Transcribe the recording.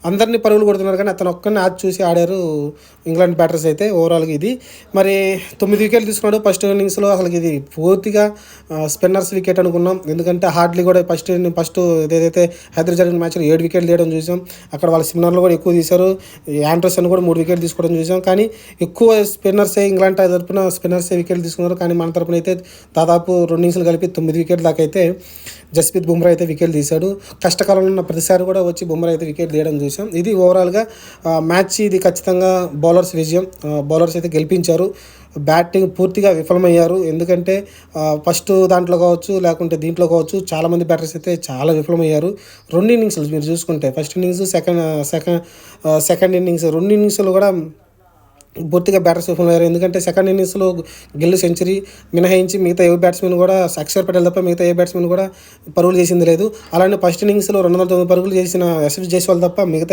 అందరినీ పరుగులు కొడుతున్నారు కానీ అతను ఒక్కడిని ఆచి చూసి ఆడారు ఇంగ్లాండ్ బ్యాటర్స్ అయితే. ఓవరాల్గా ఇది మరి 9 వికెట్లు తీసుకున్నాడు ఫస్ట్ ఇన్నింగ్స్లో. అసలు ఇది పూర్తిగా స్పిన్నర్స్ వికెట్ అనుకున్నాం, ఎందుకంటే హార్డ్లీ కూడా ఫస్ట్ ఏదైతే హైదరాబాద్ జరిగిన మ్యాచ్లో 7 వికెట్లు తీయడం చూసాం. అక్కడ వాళ్ళ స్పిన్నర్లు కూడా ఎక్కువ తీశారు. యాండర్సన్ కూడా 3 వికెట్లు తీసుకోవడం చూసాం. కానీ ఎక్కువ స్పిన్నర్సే, ఇంగ్లాండ్ తరపున స్పిన్నర్సే వికెట్లు తీసుకున్నారు. కానీ మన తరపున అయితే దాదాపు 2 ఇన్నింగ్స్లు కలిపి 9 వికెట్ల దాకా అయితే జస్ప్రీత్ బుమ్రా అయితే వికెట్లు తీశాడు. కష్టకాలంలో ఉన్న ప్రతిసారి కూడా వచ్చి బుమ్రా అయితే వికెట్ తీయడం చూసాం. ఇది ఓవరాల్గా మ్యాచ్. ఇది ఖచ్చితంగా బౌలర్స్ విజయం. బౌలర్స్ అయితే గెలిపించారు. బ్యాటింగ్ పూర్తిగా విఫలమయ్యారు. ఎందుకంటే ఫస్ట్ దాంట్లో కావచ్చు, లేకుంటే దీంట్లో కావచ్చు, చాలామంది బ్యాటర్స్ అయితే చాలా విఫలమయ్యారు. 2 ఇన్నింగ్స్లు మీరు చూసుకుంటే ఫస్ట్ ఇన్నింగ్స్, సెకండ్ ఇన్నింగ్స్, 2 ఇన్నింగ్స్లు కూడా పూర్తిగా బ్యాటర్స్ విఫలమయ్యారు. ఎందుకంటే సెకండ్ ఇన్నింగ్స్లో గిల్ సెంచరీ మినహాయించి మిగతా ఏ బ్యాట్స్మెన్ కూడా, అక్షర్ పటేల్ తప్ప మిగతా ఏ బ్యాట్స్మెన్ కూడా పరుగులు చేసింది లేదు. అలానే ఫస్ట్ ఇన్నింగ్స్లో 209 పరుగులు చేసిన యశస్వి జైస్వాల్ తప్ప మిగతా